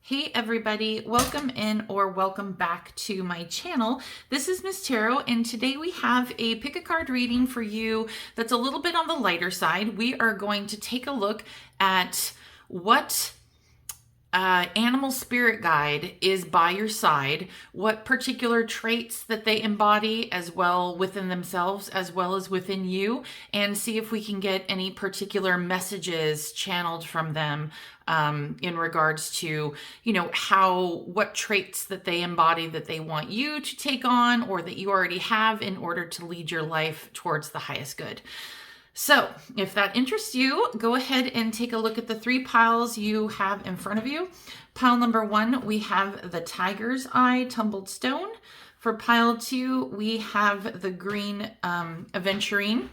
Hey everybody, welcome in or welcome back to my channel. This is Miss Tarot, and today we have a pick a card reading for you that's a little bit on the lighter side. We are going to take a look at what animal spirit guide is by your side, what particular traits that they embody as well within themselves as well as within you, and see if we can get any particular messages channeled from them in regards to, what traits that they embody that they want you to take on or that you already have in order to lead your life towards the highest good. So if that interests you, go ahead and take a look at the three piles you have in front of you. Pile number 1, we have the Tiger's Eye Tumbled Stone. For pile 2, we have the green Aventurine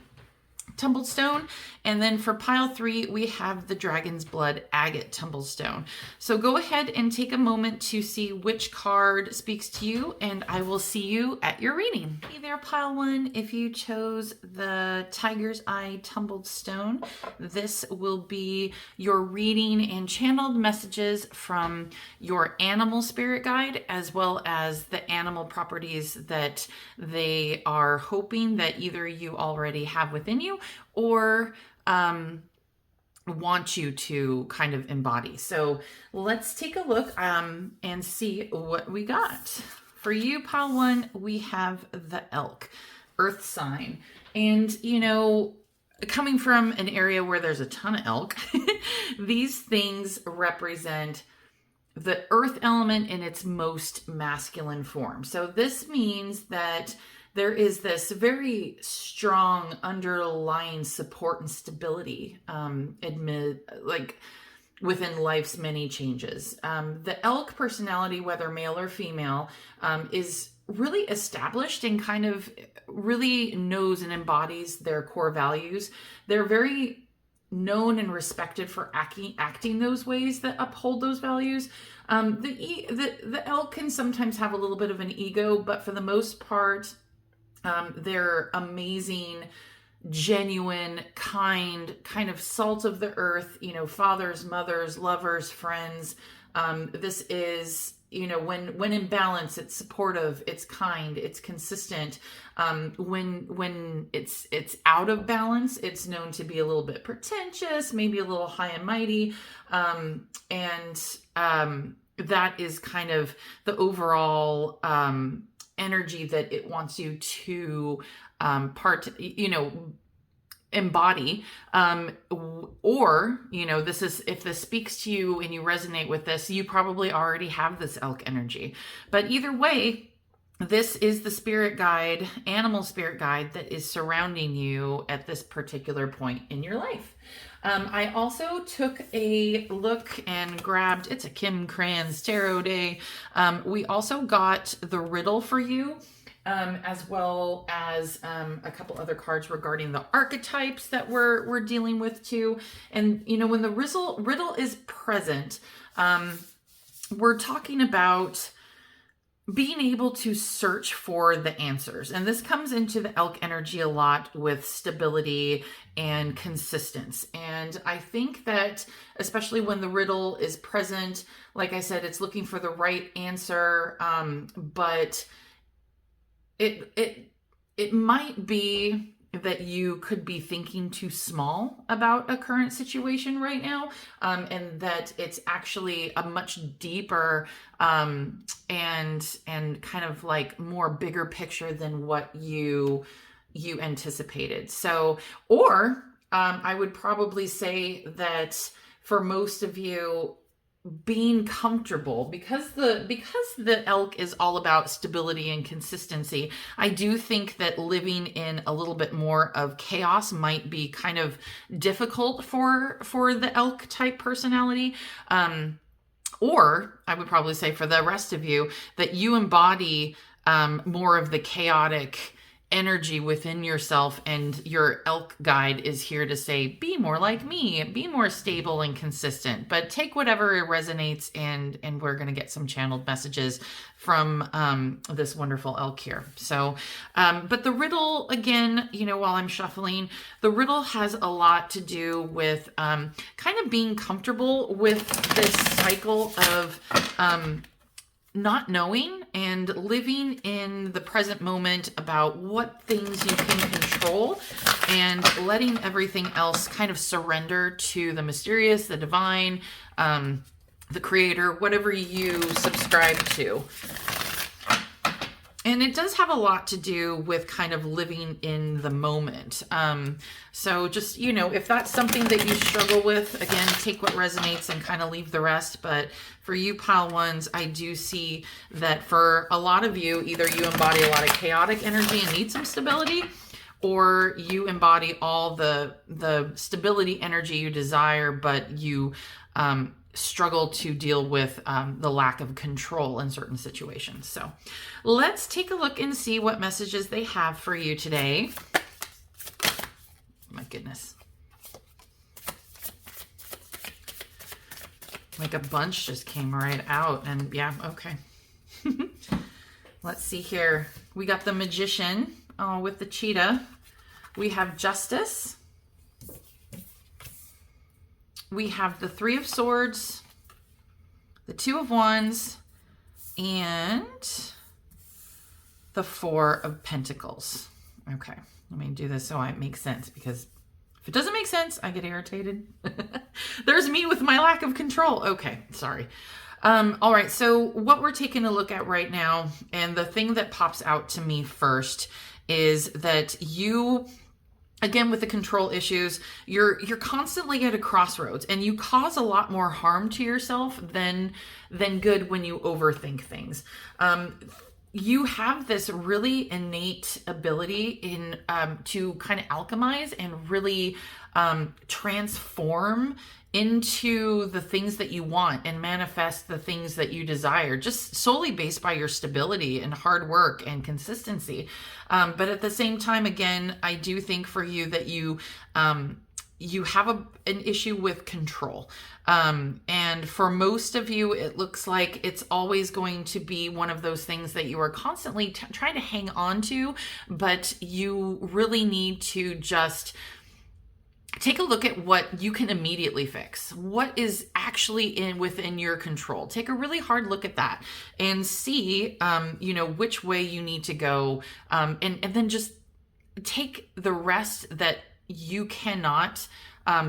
Tumbled Stone. And then for pile 3, we have the Dragon's Blood Agate Tumbled Stone. So go ahead and take a moment to see which card speaks to you, and I will see you at your reading. Hey there, pile 1. If you chose the Tiger's Eye Tumbled Stone, this will be your reading and channeled messages from your animal spirit guide, as well as the animal properties that they are hoping that either you already have within you or want you to kind of embody. So let's take a look and see what we got. For you, pile 1, we have the elk, earth sign. And, coming from an area where there's a ton of elk, these things represent the earth element in its most masculine form. So this means that there is this very strong underlying support and stability, within life's many changes. The elk personality, whether male or female, is really established and kind of really knows and embodies their core values. They're very known and respected for acting those ways that uphold those values. The elk can sometimes have a little bit of an ego, but for the most part, they're amazing, genuine, kind of salt of the earth, fathers, mothers, lovers, friends. This is, when in balance, it's supportive, it's kind, it's consistent. When it's out of balance, it's known to be a little bit pretentious, maybe a little high and mighty. That is kind of the overall energy that it wants you to embody, or this is, if this speaks to you and you resonate with this, you probably already have this elk energy. But either way, this is the spirit guide, animal spirit guide, that is surrounding you at this particular point in your life. I also took a look and grabbed, it's a Kim Krans Tarot Day. We also got the riddle for you, as well as a couple other cards regarding the archetypes that we're dealing with too. And, when the riddle is present, we're talking about being able to search for the answers. And this comes into the elk energy a lot with stability and consistency. And I think that especially when the riddle is present, like I said, it's looking for the right answer. But it might be that you could be thinking too small about a current situation right now, and that it's actually a much deeper and kind of like more bigger picture than what you anticipated. So, or I would probably say that for most of you, being comfortable, because the elk is all about stability and consistency, I do think that living in a little bit more of chaos might be kind of difficult for the elk type personality. Or I would probably say for the rest of you that you embody more of the chaotic energy within yourself, and your elk guide is here to say, be more like me, be more stable and consistent. But take whatever resonates, and we're going to get some channeled messages from this wonderful elk here. So but the riddle, again, while I'm shuffling, the riddle has a lot to do with kind of being comfortable with this cycle of not knowing and living in the present moment about what things you can control, and letting everything else kind of surrender to the mysterious, the divine, the creator, whatever you subscribe to. And it does have a lot to do with kind of living in the moment. So just, if that's something that you struggle with, again, take what resonates and kind of leave the rest. But for you pile ones, I do see that for a lot of you, either you embody a lot of chaotic energy and need some stability, or you embody all the stability energy you desire, but you struggle to deal with the lack of control in certain situations. So let's take a look and see what messages they have for you today. My goodness. Like a bunch just came right out, and yeah, okay. Let's see here. We got the Magician with the cheetah. We have Justice. We have the Three of Swords, the Two of Wands, and the Four of Pentacles. Okay, let me do this so it makes sense, because if it doesn't make sense, I get irritated. There's me with my lack of control. Okay, sorry. All right, so what we're taking a look at right now, and the thing that pops out to me first, is that you, again, with the control issues, you're constantly at a crossroads, and you cause a lot more harm to yourself than good when you overthink things. You have this really innate ability in to kind of alchemize and really transform into the things that you want and manifest the things that you desire, just solely based by your stability and hard work and consistency. But at the same time, again, I do think for you that you have an issue with control. And for most of you, it looks like it's always going to be one of those things that you are constantly trying to hang on to, but you really need to just take a look at what you can immediately fix. What is actually within your control? Take a really hard look at that and see, which way you need to go. And then just take the rest that you cannot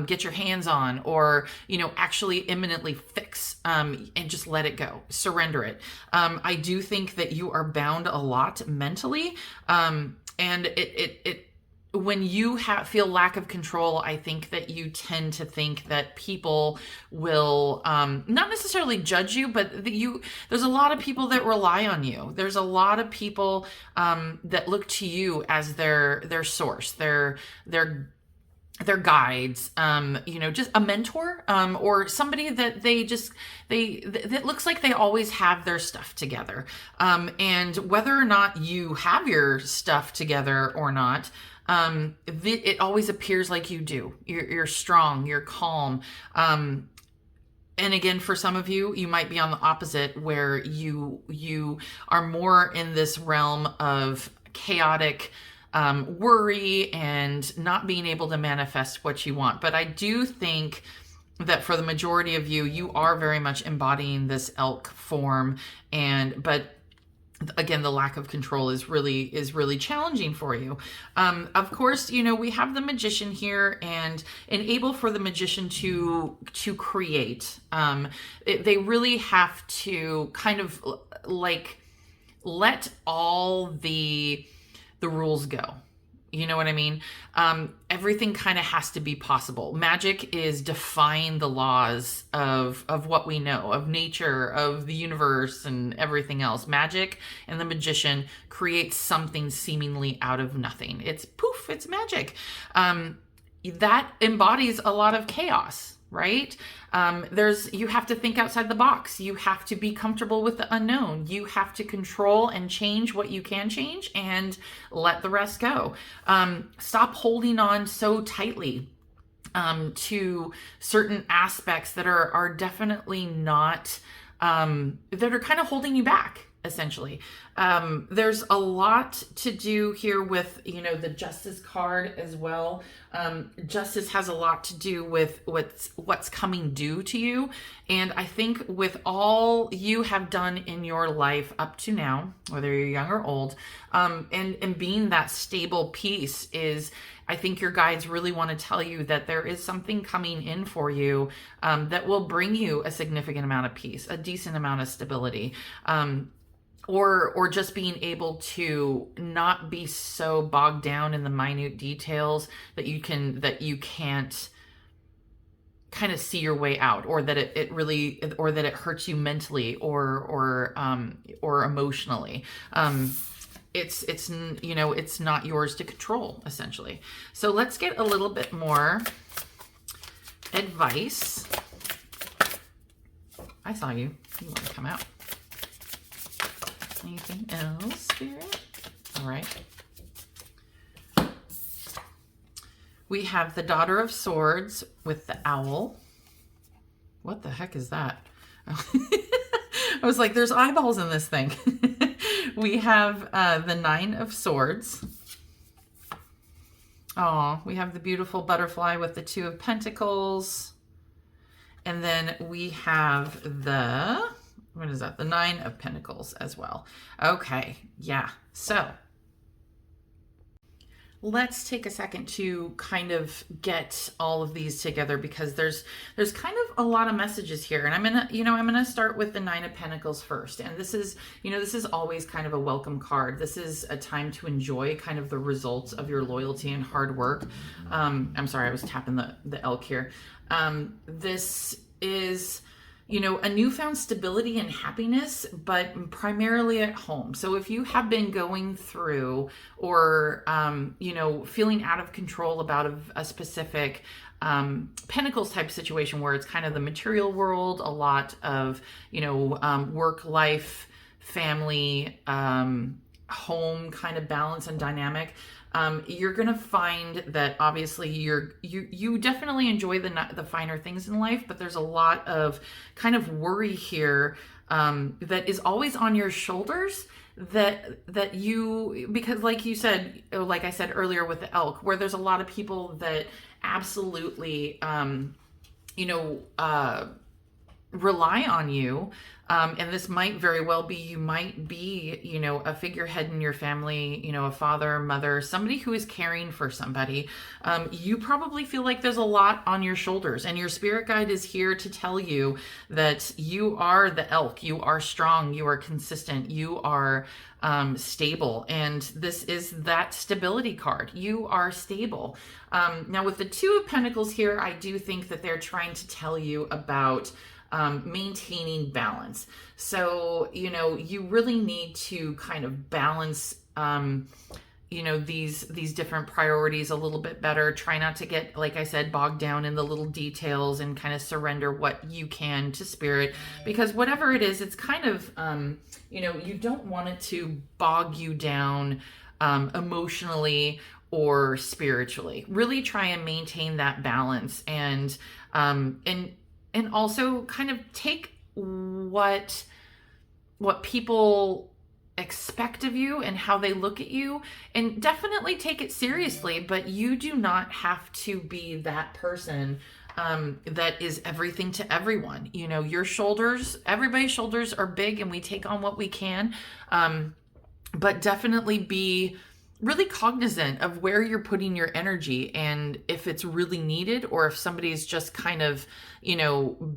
get your hands on, or, actually imminently fix, and just let it go. Surrender it. I do think that you are bound a lot mentally. And it when you feel lack of control, I think that you tend to think that people will not necessarily judge you, but there's a lot of people that rely on you. There's a lot of people that look to you as their source, their guides, just a mentor, or somebody that that looks like they always have their stuff together. And whether or not you have your stuff together or not, it always appears like you do. You're strong, you're calm. And again, for some of you, you might be on the opposite, where you are more in this realm of chaotic worry and not being able to manifest what you want. But I do think that for the majority of you, you are very much embodying this elk form, but again, the lack of control is really challenging for you. Of course, we have the Magician here, and enable for the Magician to create. They really have to kind of like let all the rules go. You know what I mean? Everything kind of has to be possible. Magic is defying the laws of what we know, of nature, of the universe, and everything else. Magic and the Magician creates something seemingly out of nothing. It's poof, it's magic. That embodies a lot of chaos. right? You have to think outside the box. You have to be comfortable with the unknown. You have to control and change what you can change and let the rest go. Stop holding on so tightly to certain aspects that are definitely not, that are kind of holding you back, essentially. There's a lot to do here with, the Justice card as well. Justice has a lot to do with what's coming due to you. And I think with all you have done in your life up to now, whether you're young or old, and being that stable piece is, I think your guides really want to tell you that there is something coming in for you that will bring you a significant amount of peace, a decent amount of stability. Or just being able to not be so bogged down in the minute details that you can't kind of see your way out, or that it hurts you mentally or emotionally. It's not yours to control, essentially. So let's get a little bit more advice. I saw you. You want to come out. Anything else, Spirit? All right. We have the Daughter of Swords with the owl. What the heck is that? I was like, there's eyeballs in this thing. We have the Nine of Swords. Oh, we have the beautiful butterfly with the Two of Pentacles. And then we have the... what is that? The Nine of Pentacles as well. Okay, yeah. So let's take a second to kind of get all of these together, because there's kind of a lot of messages here. And I'm gonna start with the Nine of Pentacles first. And this is always kind of a welcome card. This is a time to enjoy kind of the results of your loyalty and hard work. I'm sorry, I was tapping the elk here. This is, a newfound stability and happiness, but primarily at home. So if you have been going through or, feeling out of control about a specific Pentacles type situation where it's kind of the material world, a lot of, work, life, family, home kind of balance and dynamic, you're going to find that obviously you definitely enjoy the finer things in life, but there's a lot of kind of worry here that is always on your shoulders, that you, because like I said earlier with the elk, where there's a lot of people that absolutely rely on you. And this might very well be, you might be, a figurehead in your family, a father, mother, somebody who is caring for somebody. You probably feel like there's a lot on your shoulders, and your spirit guide is here to tell you that you are the elk. You are strong. You are consistent. You are stable. And this is that stability card. You are stable. Now with the Two of Pentacles here, I do think that they're trying to tell you about maintaining balance. So, you really need to kind of balance, these different priorities a little bit better. Try not to get, like I said, bogged down in the little details, and kind of surrender what you can to spirit, because whatever it is, it's kind of, you don't want it to bog you down emotionally or spiritually. Really try and maintain that balance, and also kind of take what people expect of you and how they look at you, and definitely take it seriously, but you do not have to be that person that is everything to everyone. Your shoulders, everybody's shoulders are big, and we take on what we can, but definitely be really cognizant of where you're putting your energy, and if it's really needed, or if somebody's just kind of,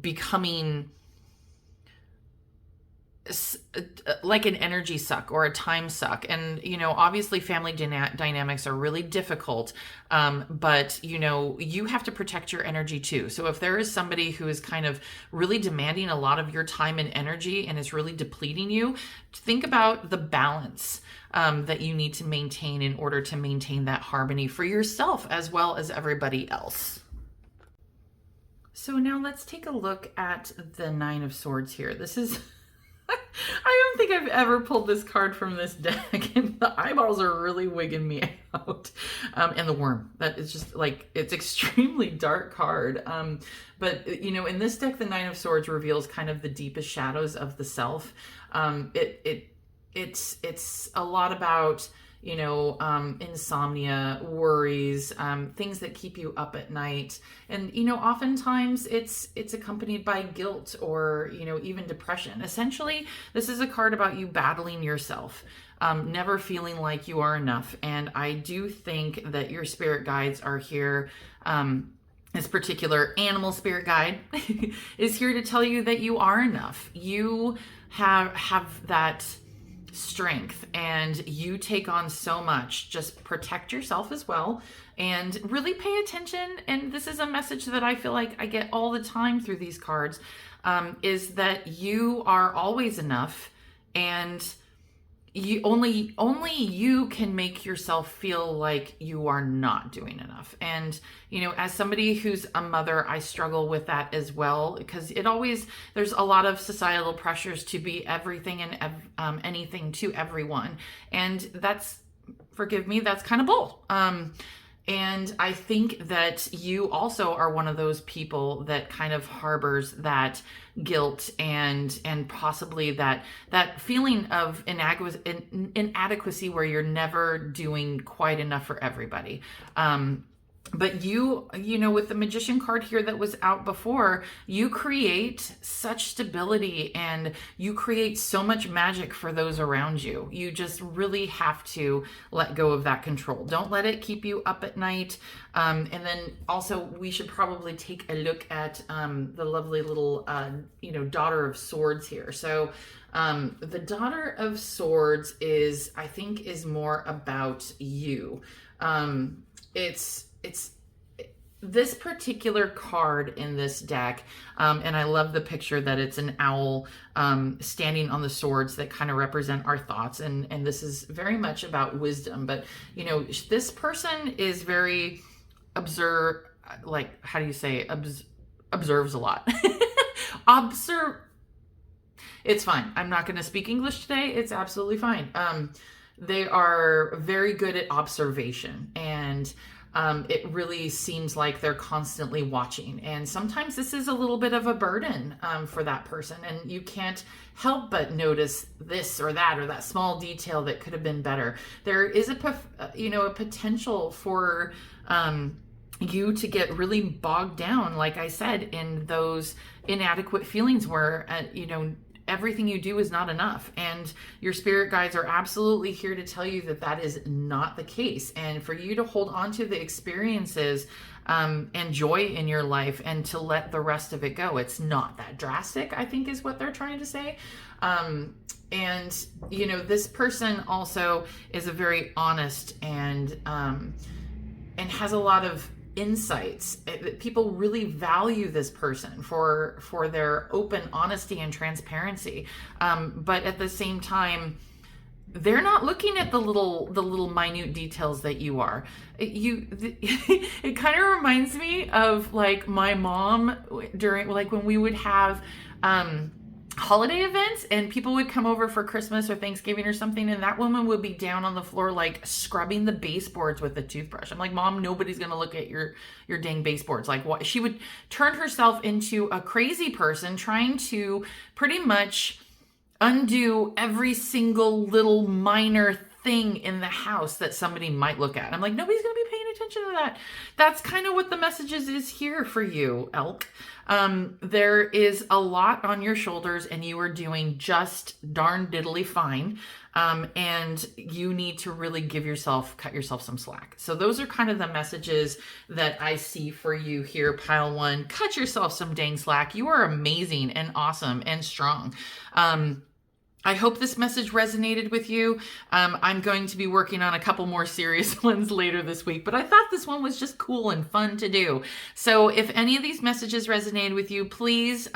becoming like an energy suck or a time suck. And, obviously family dynamics are really difficult. But, you have to protect your energy too. So if there is somebody who is kind of really demanding a lot of your time and energy, and is really depleting you, think about the balance that you need to maintain in order to maintain that harmony for yourself as well as everybody else. So now let's take a look at the Nine of Swords here. This is, I don't think I've ever pulled this card from this deck, and the eyeballs are really wigging me out. And the worm, that is just like, it's extremely dark card. But you know, in this deck, the Nine of Swords reveals kind of the deepest shadows of the self. It's a lot about, you know, insomnia, worries, things that keep you up at night. And, you know, oftentimes it's accompanied by guilt or, you know, even depression. Essentially, this is a card about you battling yourself, never feeling like you are enough. And I do think that your spirit guides are here. This particular animal spirit guide is here to tell you that you are enough. You have that strength and you take on so much. Just protect yourself as well and really pay attention. And this is a message that I feel like I get all the time through these cards, is that you are always enough, and you only you can make yourself feel like you are not doing enough. And you know, as somebody who's a mother, I struggle with that as well, because there's a lot of societal pressures to be everything and anything to everyone, and that's, forgive me, that's kind of bull. And I think that you also are one of those people that kind of harbors that guilt and possibly that feeling of inadequacy where you're never doing quite enough for everybody. But you know, with the Magician card here that was out before, you create such stability and you create so much magic for those around you. You just really have to let go of that control. Don't let it keep you up at night. And then also we should probably take a look at the lovely little, you know, Daughter of Swords here. So the Daughter of Swords I think is more about you. It's this particular card in this deck, and I love the picture that it's an owl standing on the swords that kind of represent our thoughts, and this is very much about wisdom. But you know, this person is very observes a lot. It's fine. I'm not going to speak English today. It's absolutely fine. They are very good at observation, and it really seems like they're constantly watching. And sometimes this is a little bit of a burden for that person, and you can't help but notice this or that small detail that could have been better. There is a potential for you to get really bogged down, like I said, in those inadequate feelings where you know, everything you do is not enough. And your spirit guides are absolutely here to tell you that that is not the case. And for you to hold on to the experiences and joy in your life and to let the rest of it go. It's not that drastic, I think, is what they're trying to say. And, you know, this person also is a very honest and has a lot of insights. People really value this person for their open honesty and transparency, but at the same time, they're not looking at the little minute details that you are. It kind of reminds me of like my mom during, like, when we would have holiday events and people would come over for Christmas or Thanksgiving or something, and that woman would be down on the floor like scrubbing the baseboards with a toothbrush. I'm like, Mom, nobody's gonna look at your dang baseboards. Like, what? She would turn herself into a crazy person trying to pretty much undo every single little minor thing in the house that somebody might look at. I'm like, nobody's gonna be paying attention to that. That's kind of what the messages is here for you, Elk. There is a lot on your shoulders and you are doing just darn diddly fine. And you need to really cut yourself some slack. So those are kind of the messages that I see for you here, Pile One. Cut yourself some dang slack. You are amazing and awesome and strong. I hope this message resonated with you. I'm going to be working on a couple more serious ones later this week, but I thought this one was just cool and fun to do. So if any of these messages resonated with you, please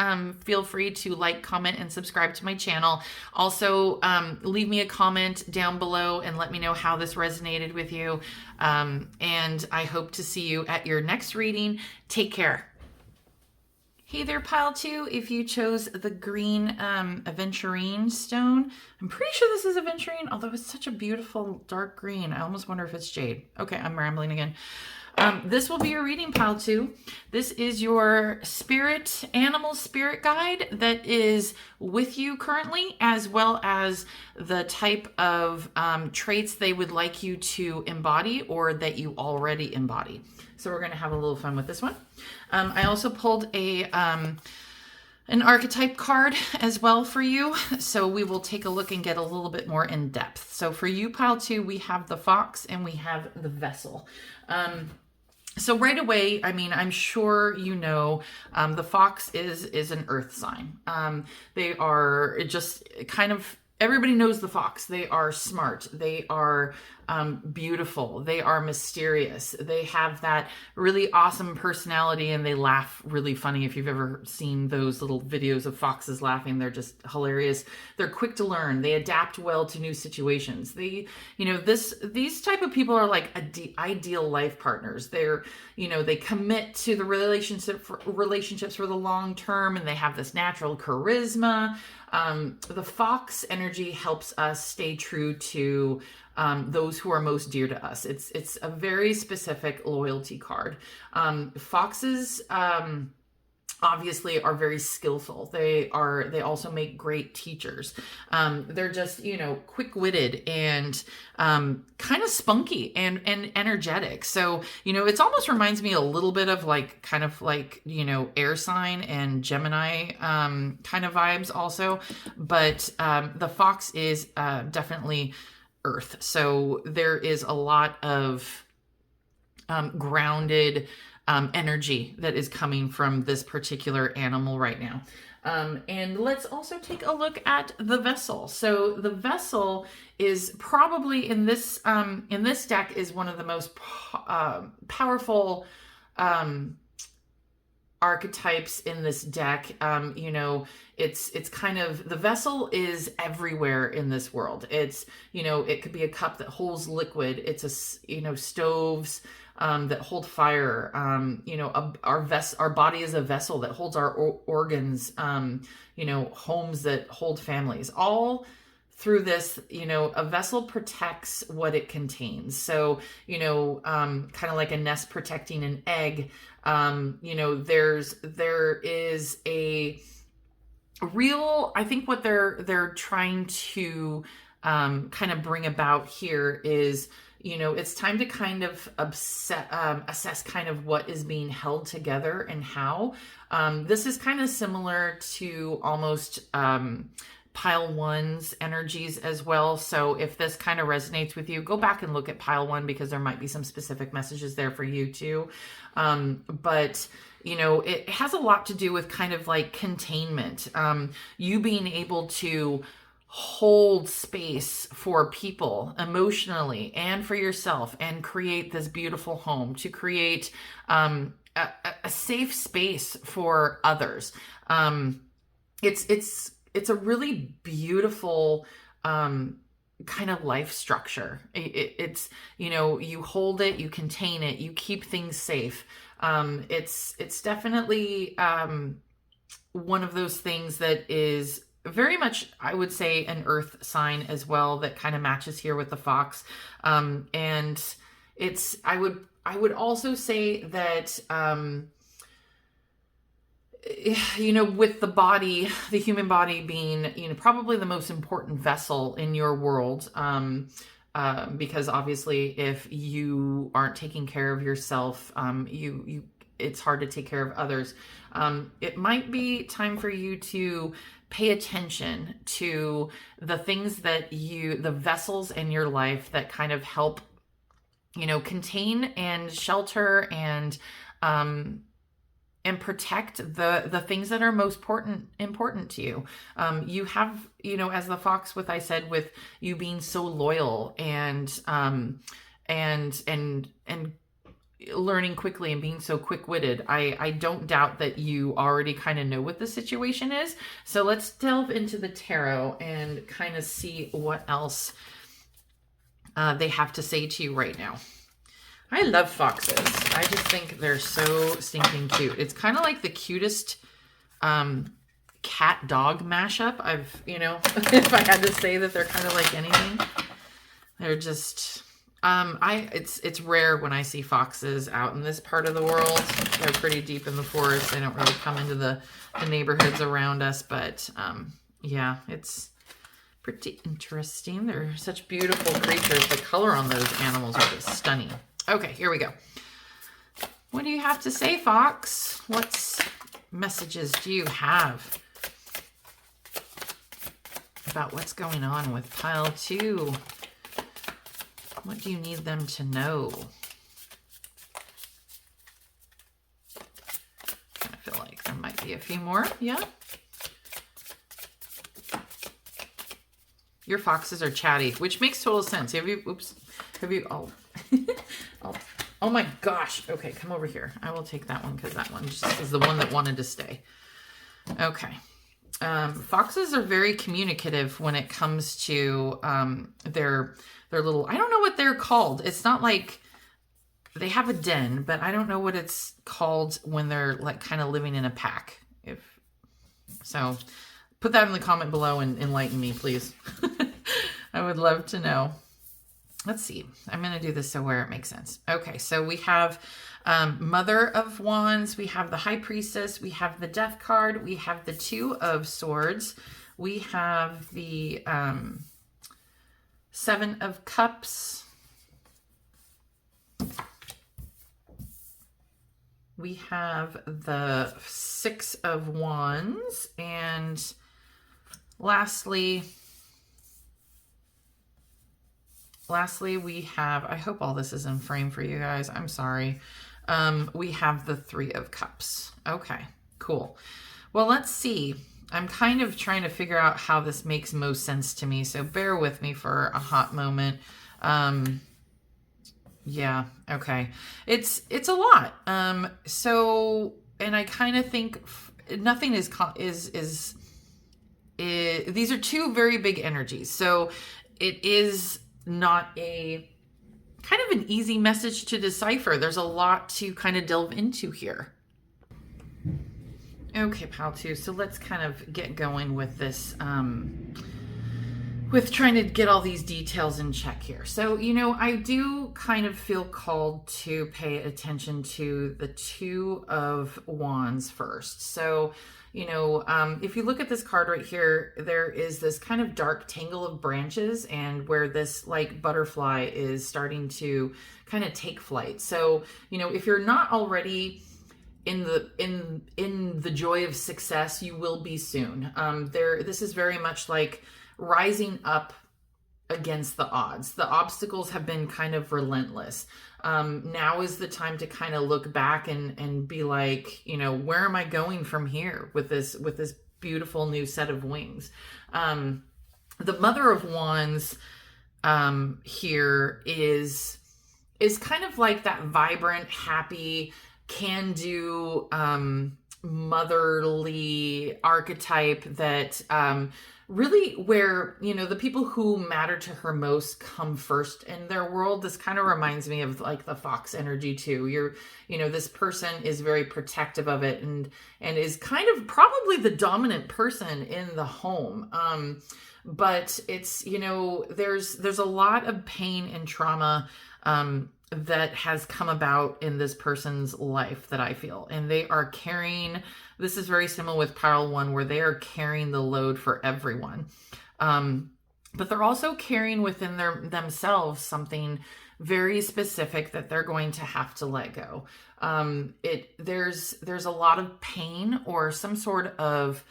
feel free to like, comment, and subscribe to my channel. Also, leave me a comment down below and let me know how this resonated with you. And I hope to see you at your next reading. Take care. Hey there, pile two. If you chose the green aventurine stone, I'm pretty sure this is aventurine, although it's such a beautiful dark green. I almost wonder if it's jade. Okay, I'm rambling again. This will be your reading, pile two. This is your animal spirit guide that is with you currently, as well as the type of traits they would like you to embody or that you already embody. So we're going to have a little fun with this one. I also pulled an archetype card as well for you. So we will take a look and get a little bit more in depth. So for you, pile two, we have the fox and we have the vessel. So right away, I mean, I'm sure you know, the fox is an earth sign. They are just kind of, everybody knows the fox. They are smart. They are beautiful. They are mysterious. They have that really awesome personality and they laugh really funny. If you've ever seen those little videos of foxes laughing, they're just hilarious. They're quick to learn. They adapt well to new situations. These type of people are like ideal life partners. They commit to the relationships for the long term, and they have this natural charisma. The fox energy helps us stay true to those who are most dear to us. It's a very specific loyalty card. Foxes obviously are very skillful. They also make great teachers. They're just, quick-witted and kind of spunky and energetic. So, it almost reminds me a little bit of air sign and Gemini kind of vibes also. But the fox is definitely earth. So there is a lot of grounded energy that is coming from this particular animal right now. And let's also take a look at the vessel. So the vessel is probably in this deck is one of the most powerful archetypes in this deck. It's kind of, the vessel is everywhere in this world. It's, it could be a cup that holds liquid. It's stoves that hold fire. Our body is a vessel that holds our organs. Homes that hold families. All through this, a vessel protects what it contains. So, kind of like a nest protecting an egg. There is a real, I think what they're trying to kind of bring about here is, it's time to kind of assess kind of what is being held together and how. This is kind of similar to almost pile one's energies as well. So if this kind of resonates with you, go back and look at pile one, because there might be some specific messages there for you too. But it has a lot to do with kind of like containment. You being able to hold space for people emotionally and for yourself, and create this beautiful home, to create a safe space for others. It's a really beautiful kind of life structure. It's you hold it, you contain it, you keep things safe. It's definitely one of those things that is very much, I would say, an earth sign as well, that kind of matches here with the fox. And it's, I would also say that, with the body, the human body being, probably the most important vessel in your world, because obviously if you aren't taking care of yourself, it's hard to take care of others. It might be time for you to pay attention to the things that the vessels in your life that kind of help, contain and shelter and protect the things that are most important to you. You have, as the fox with you being so loyal and learning quickly and being so quick-witted, I don't doubt that you already kind of know what the situation is. So let's delve into the tarot and kind of see what else they have to say to you right now. I love foxes. I just think they're so stinking cute. It's kind of like the cutest cat dog mashup. If I had to say that they're kind of like anything, they're just, it's rare when I see foxes out in this part of the world. They're pretty deep in the forest. They don't really come into the neighborhoods around us, but, yeah, it's pretty interesting. They're such beautiful creatures. The color on those animals are just stunning. Okay, here we go. What do you have to say, Fox? What messages do you have about what's going on with pile 2? What do you need them to know? I feel like there might be a few more. Yeah. Your foxes are chatty, which makes total sense. Oh my gosh. Okay, come over here. I will take that one because that one just is the one that wanted to stay. Okay. Foxes are very communicative when it comes to their little, I don't know what they're called. It's not like they have a den, but I don't know what it's called when they're like kind of living in a pack. So put that in the comment below and enlighten me, please. I would love to know. Let's see. I'm going to do this so where it makes sense. Okay, so we have Mother of Wands. We have the High Priestess. We have the Death card. We have the Two of Swords. We have the Seven of Cups. We have the Six of Wands. And lastly, we have, I hope all this is in frame for you guys. I'm sorry. We have the Three of Cups. Okay, cool. Well, let's see. I'm kind of trying to figure out how this makes most sense to me, so bear with me for a hot moment. Yeah, okay. It's a lot. So, and I kind of think nothing is these are two very big energies. So it is not a kind of an easy message to decipher. There's a lot to kind of delve into here. Okay, pile 2. So let's kind of get going with this, with trying to get all these details in check here. So, I do kind of feel called to pay attention to the Two of Wands first. So, if you look at this card right here, there is this kind of dark tangle of branches and where this like butterfly is starting to kind of take flight. So, if you're not already in the joy of success, you will be soon. This is very much like rising up against the odds. The obstacles have been kind of relentless. Now is the time to kind of look back and be like, where am I going from here with this beautiful new set of wings? The Mother of Wands here is kind of like that vibrant, happy, can-do, motherly archetype that really where, the people who matter to her most come first in their world. This kind of reminds me of like the fox energy too. This person is very protective of it and is kind of probably the dominant person in the home. But it's, there's a lot of pain and trauma, that has come about in this person's life that I feel, and they are carrying, this is very similar with pile 1 where they are carrying the load for everyone. But they're also carrying within themselves something very specific that they're going to have to let go. There's a lot of pain or some sort of,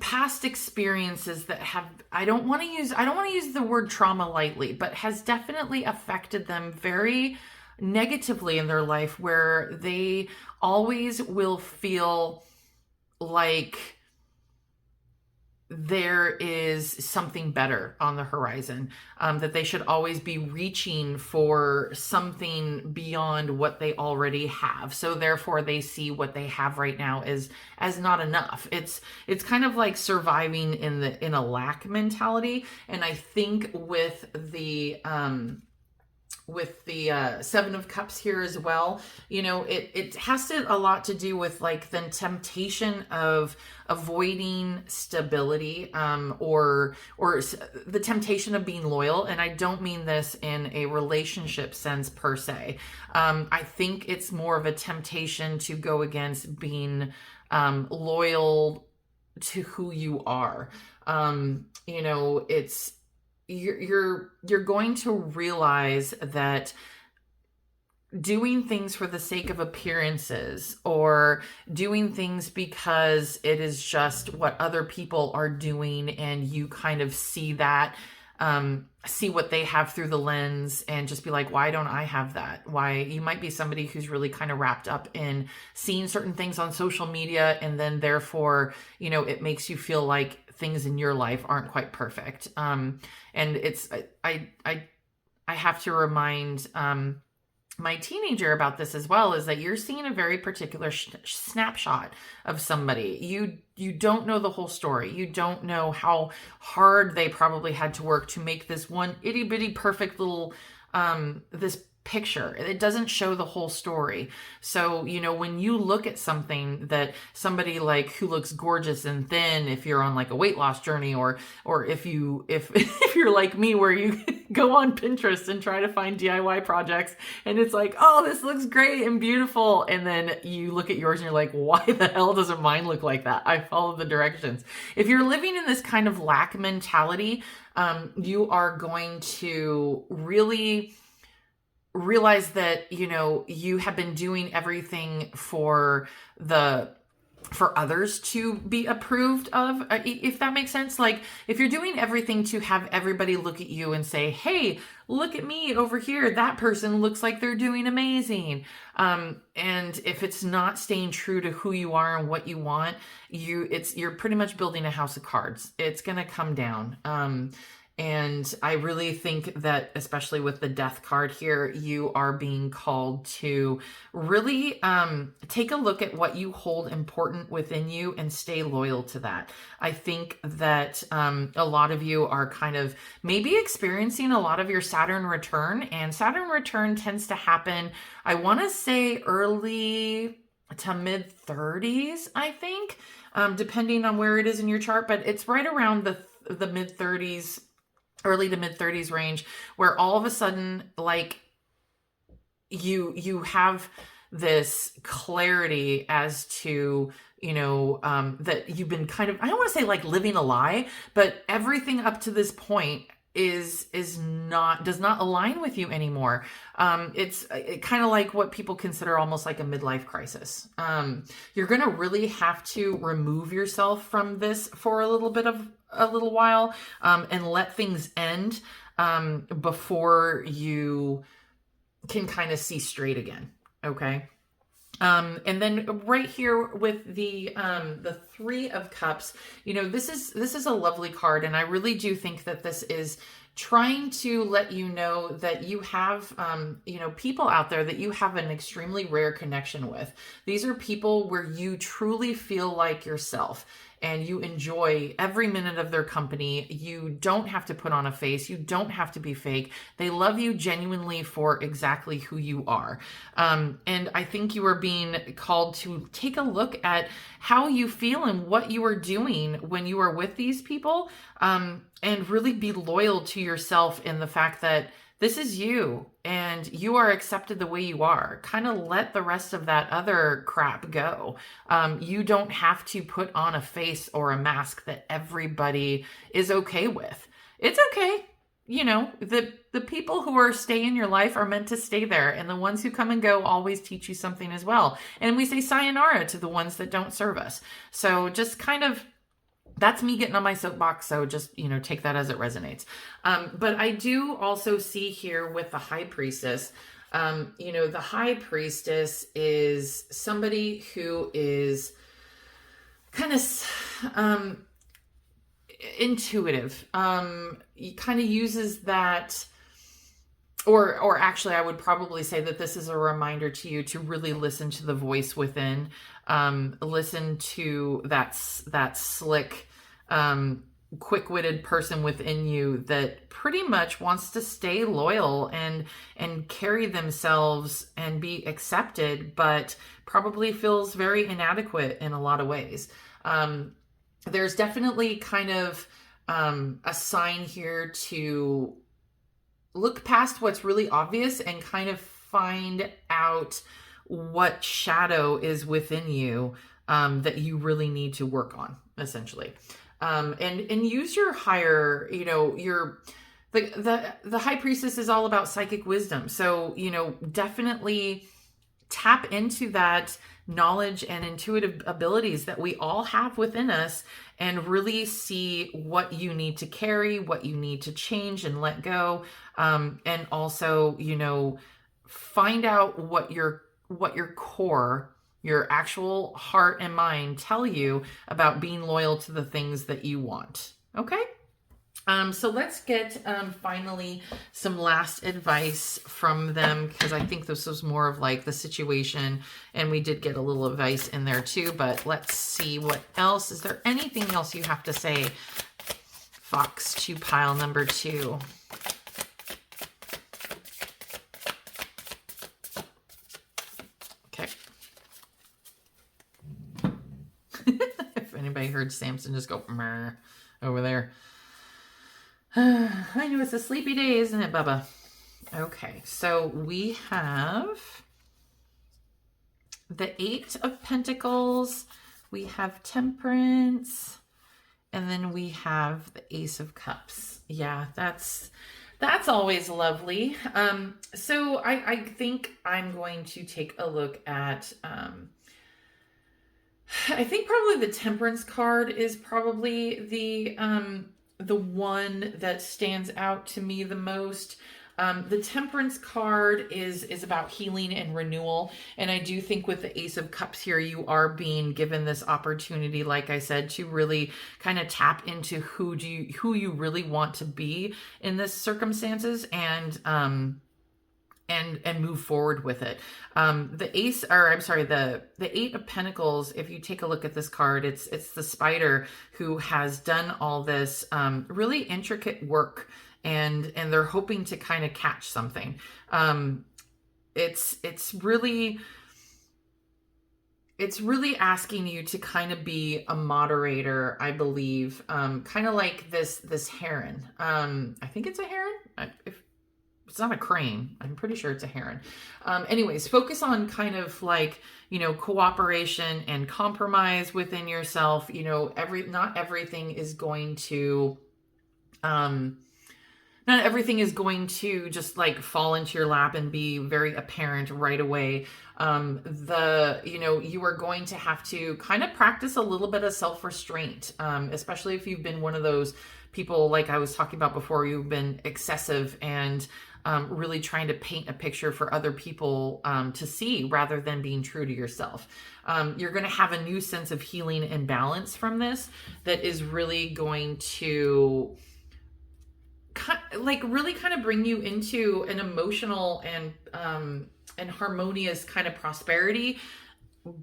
past experiences that have, I don't want to use the word trauma lightly, but has definitely affected them very negatively in their life, where they always will feel like there is something better on the horizon, that they should always be reaching for something beyond what they already have. So therefore they see what they have right now as not enough. It's kind of like surviving in a lack mentality. And I think with the with the Seven of Cups here as well. You know, it has a lot to do with like the temptation of avoiding stability, or the temptation of being loyal. And I don't mean this in a relationship sense per se. I think it's more of a temptation to go against being loyal to who you are. You know, it's you're going to realize that doing things for the sake of appearances, or doing things because it is just what other people are doing, and you kind of see that, see what they have through the lens, and just be like, why don't I have that? Why? You might be somebody who's really kind of wrapped up in seeing certain things on social media, and then therefore, you know, it makes you feel like things in your life aren't quite perfect. And it's, I have to remind, my teenager about this as well, is that you're seeing a very particular snapshot of somebody. You don't know the whole story. You don't know how hard they probably had to work to make this one itty bitty perfect little, this picture. It doesn't show the whole story. So, you know, when you look at something that somebody like who looks gorgeous and thin, if you're on like a weight loss journey, or if if you're like me, where you go on Pinterest and try to find DIY projects, and it's like, oh, this looks great and beautiful, and then you look at yours and you're like, why the hell doesn't mine look like that? I follow the directions. If you're living in this kind of lack mentality, you are going to really realize that, you know, you have been doing everything for others to be approved of, if that makes sense. Like, if you're doing everything to have everybody look at you and say, hey, look at me over here, that person looks like they're doing amazing. And if it's not staying true to who you are and what you want, you're pretty much building a house of cards. It's going to come down. And I really think that, especially with the Death card here, you are being called to really take a look at what you hold important within you and stay loyal to that. I think that a lot of you are kind of maybe experiencing a lot of your Saturn return, and Saturn return tends to happen, I want to say, early to mid 30s, I think, depending on where it is in your chart, but it's right around the mid 30s, early to mid 30s range, where all of a sudden, like, you have this clarity as to, you know, that you've been kind of, I don't want to say like living a lie, but everything up to this point does not align with you anymore. It's kind of like what people consider almost like a midlife crisis. You're going to really have to remove yourself from this for a little while, and let things end, before you can kind of see straight again. Okay. And then right here with the Three of Cups, you know, this is a lovely card. And I really do think that this is trying to let you know that you have, you know, people out there that you have an extremely rare connection with. These are people where you truly feel like yourself, and you enjoy every minute of their company. You don't have to put on a face. You don't have to be fake. They love you genuinely for exactly who you are. And I think you are being called to take a look at how you feel and what you are doing when you are with these people, and really be loyal to yourself in the fact that this is you and you are accepted the way you are. Kind of let the rest of that other crap go. You don't have to put on a face or a mask that everybody is okay with. It's okay. You know, the people who are stay in your life are meant to stay there, and the ones who come and go always teach you something as well. And we say sayonara to the ones that don't serve us. So just kind of, that's me getting on my soapbox, so just, you know, take that as it resonates. But I do also see here with the High Priestess, you know, the High Priestess is somebody who is kind of intuitive. He kind of uses that, or actually I would probably say that this is a reminder to you to really listen to the voice within, listen to that slick, quick-witted person within you that pretty much wants to stay loyal and carry themselves and be accepted, but probably feels very inadequate in a lot of ways. There's definitely kind of a sign here to look past what's really obvious and kind of find out what shadow is within you that you really need to work on, essentially. And use your higher, your the high priestess is all about psychic wisdom. So, definitely tap into that knowledge and intuitive abilities that we all have within us and really see what you need to carry, what you need to change and let go. And also, find out what your core, your actual heart and mind tell you about being loyal to the things that you want. Okay? So let's get finally some last advice from them, because I think this was more of like the situation, and we did get a little advice in there too, but let's see what else. Is there anything else you have to say, Fox to pile number 2? Okay. If anybody heard Samson just go meh over there. I know it's a sleepy day, isn't it, Bubba? Okay, so we have the 8 of Pentacles, we have Temperance, and then we have the Ace of Cups. Yeah, that's always lovely. So I think I'm going to take a look at I think probably the Temperance card is probably the one that stands out to me the most. The Temperance card is about healing and renewal. And I do think with the Ace of Cups here, you are being given this opportunity, like I said, to really kind of tap into who you really want to be in this circumstances and move forward with it. The Eight of Pentacles, if you take a look at this card, it's the spider who has done all this really intricate work, and they're hoping to kind of catch something. It's really asking you to kind of be a moderator, I believe, kind of like this heron. I think it's a heron. If it's not a crane, I'm pretty sure it's a heron. Anyways, focus on kind of like, cooperation and compromise within yourself. Not everything is going to just like fall into your lap and be very apparent right away. You are going to have to kind of practice a little bit of self-restraint, especially if you've been one of those people, like I was talking about before, you've been excessive and really trying to paint a picture for other people to see rather than being true to yourself. You're going to have a new sense of healing and balance from this that is really going to really kind of bring you into an emotional and harmonious kind of prosperity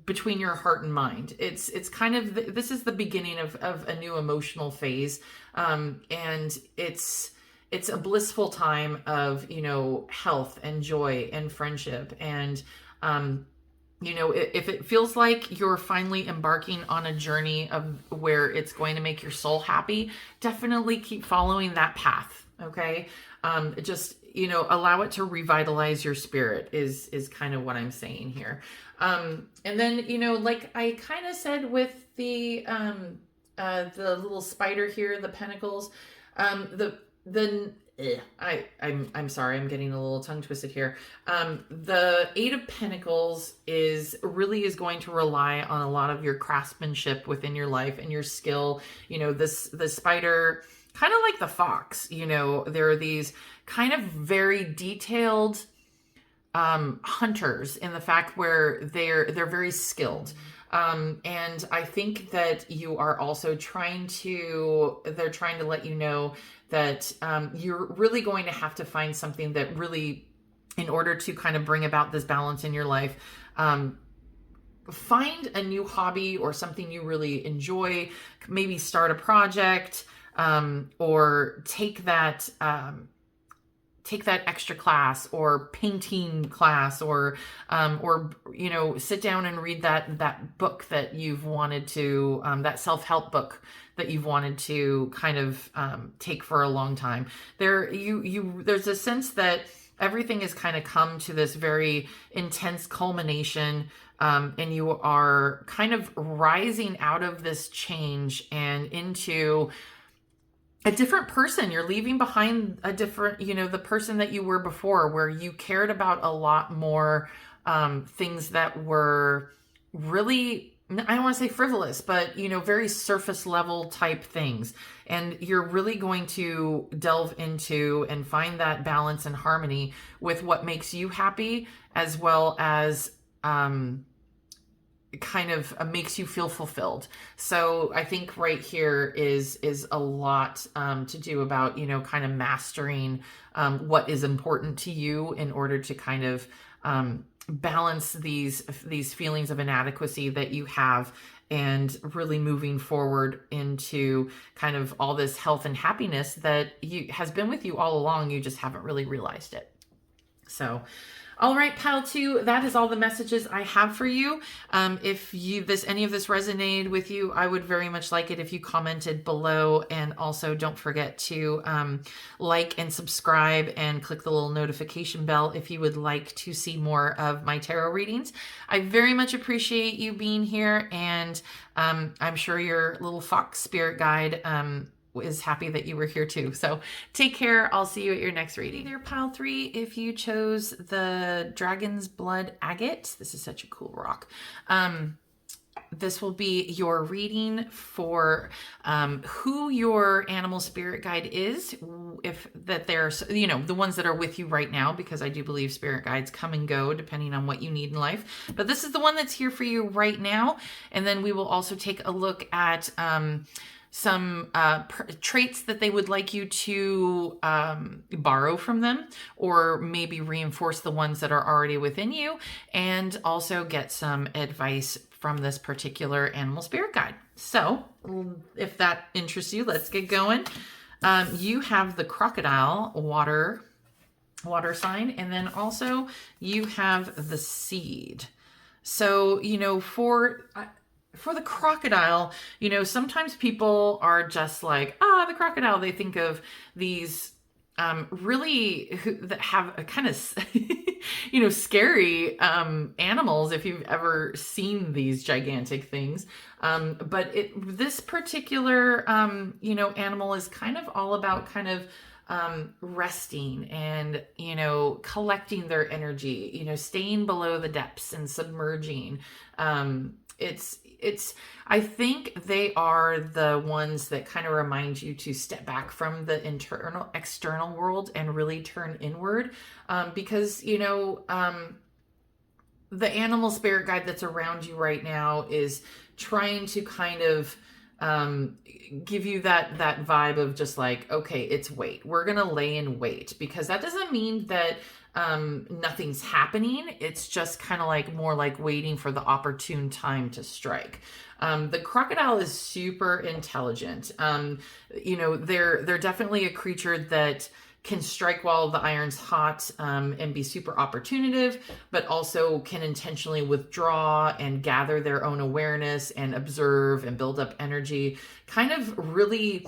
between your heart and mind. It's kind of this is the beginning of a new emotional phase, and it's a blissful time of health and joy and friendship. And if it feels like you're finally embarking on a journey of where it's going to make your soul happy, definitely keep following that path. Okay. Just allow it to revitalize your spirit is kind of what I'm saying here. And then like I kind of said with the little spider here, the Pentacles, I'm sorry, I'm getting a little tongue twisted here. The Eight of Pentacles is going to rely on a lot of your craftsmanship within your life and your skill. The spider, kind of like the fox, there are these kind of very detailed hunters in the fact where they're very skilled. And I think that you are also they're trying to let you know that you're really going to have to find something that really, in order to kind of bring about this balance in your life, find a new hobby or something you really enjoy, maybe start a project, or take that extra class or painting class, or sit down and read that book that you've wanted to, that self-help book that you've wanted to kind of take for a long time. There's a sense that everything has kind of come to this very intense culmination, and you are kind of rising out of this change and into a different person. You're leaving behind a different, the person that you were before, where you cared about a lot more things that were really, I don't want to say frivolous, but, very surface level type things. And you're really going to delve into and find that balance and harmony with what makes you happy, as well as kind of makes you feel fulfilled. So I think right here is a lot to do about, kind of mastering what is important to you in order to kind of balance these feelings of inadequacy that you have, and really moving forward into kind of all this health and happiness that has been with you all along. You just haven't really realized it. So, all right, pile 2, that is all the messages I have for you. If any of this resonated with you, I would very much like it if you commented below. And also don't forget to like and subscribe and click the little notification bell if you would like to see more of my tarot readings. I very much appreciate you being here, and I'm sure your little fox spirit guide is happy that you were here too. So take care. I'll see you at your next reading. Hey there, pile 3. If you chose the Dragon's Blood Agate, this is such a cool rock. This will be your reading for who your animal spirit guide is, if that they're, the ones that are with you right now, because I do believe spirit guides come and go depending on what you need in life. But this is the one that's here for you right now. And then we will also take a look at some traits that they would like you to borrow from them, or maybe reinforce the ones that are already within you, and also get some advice from this particular animal spirit guide. So if that interests you, let's get going. You have the crocodile water sign, and then also you have the seed. So, for the crocodile, sometimes people are just like, the crocodile. They think of these that have a kind of, scary animals, if you've ever seen these gigantic things. But this particular, animal is kind of all about kind of resting and, collecting their energy, staying below the depths and submerging. I think they are the ones that kind of remind you to step back from the external world and really turn inward. Because, the animal spirit guide that's around you right now is trying to kind of give you that vibe of just like, okay, it's wait. We're going to lay in wait, because that doesn't mean that nothing's happening. It's just kind of like more like waiting for the opportune time to strike. The crocodile is super intelligent. They're definitely a creature that can strike while the iron's hot, and be super opportunative, but also can intentionally withdraw and gather their own awareness and observe and build up energy, kind of really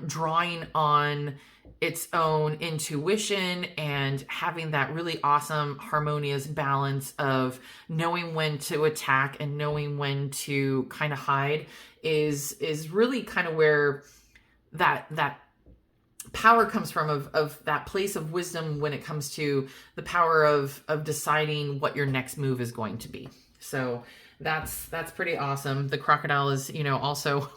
drawing on its own intuition and having that really awesome harmonious balance of knowing when to attack and knowing when to kind of hide is really kind of where that power comes from, of that place of wisdom when it comes to the power of deciding what your next move is going to be. So that's pretty awesome. The crocodile is, also,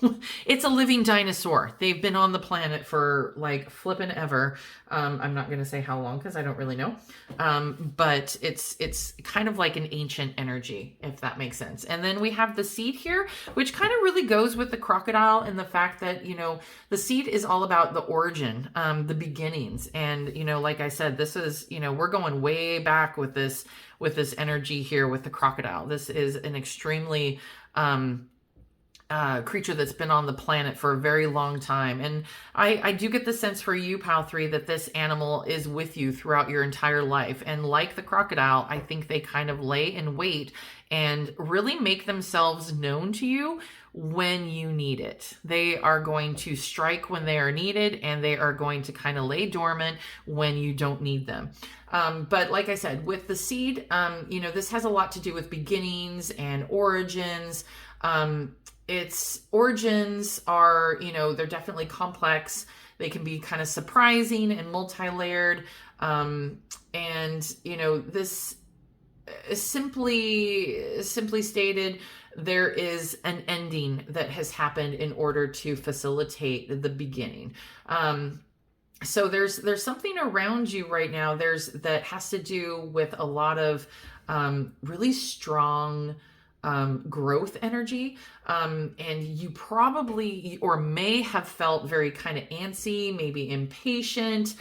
it's a living dinosaur. They've been on the planet for like flippin' ever. I'm not going to say how long, because I don't really know. But it's kind of like an ancient energy, if that makes sense. And then we have the seed here, which kind of really goes with the crocodile, and the fact that, the seed is all about the origin, the beginnings. And, like I said, this is, we're going way back with this energy here with the crocodile. This is an extremely creature that's been on the planet for a very long time. And I do get the sense for you, Pile 3, that this animal is with you throughout your entire life. And like the crocodile, I think they kind of lay in wait and really make themselves known to you when you need it. They are going to strike when they are needed, and they are going to kind of lay dormant when you don't need them. But like I said, with the seed, this has a lot to do with beginnings and origins. Its origins are, they're definitely complex. They can be kind of surprising and multi-layered. This simply stated, there is an ending that has happened in order to facilitate the beginning. So there's something around you right now. That has to do with a lot of really strong growth energy. And you probably or may have felt very kind of antsy, maybe impatient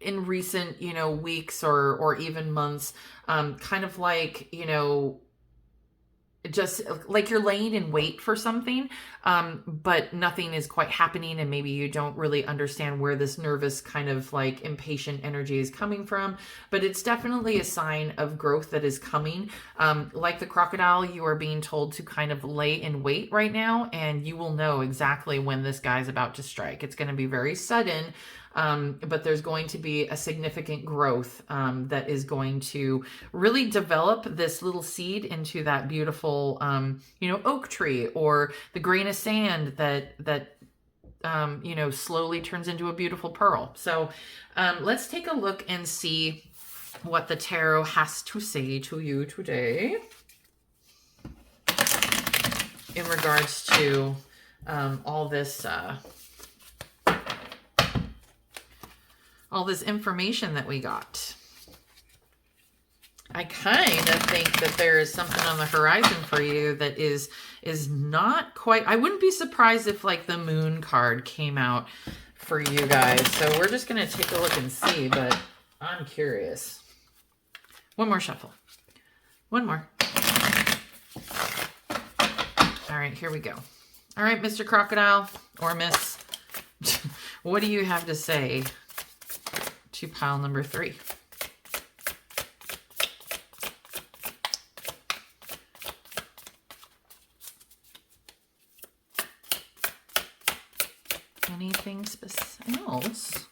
in recent, weeks or even months, kind of like, just like you're laying in wait for something, but nothing is quite happening, and maybe you don't really understand where this nervous kind of like impatient energy is coming from. But it's definitely a sign of growth that is coming. Like the crocodile, you are being told to kind of lay in wait right now, and you will know exactly when this guy's about to strike. It's going to be very sudden. But there's going to be a significant growth that is going to really develop this little seed into that beautiful, oak tree, or the grain of sand that slowly turns into a beautiful pearl. So let's take a look and see what the tarot has to say to you today in regards to all this information that we got. I kind of think that there is something on the horizon for you that is not quite. I wouldn't be surprised if like the moon card came out for you guys. So we're just going to take a look and see, but I'm curious. One more shuffle. One more. All right, here we go. All right, Mr. Crocodile or Miss, what do you have to say to pile number 3? Anything else?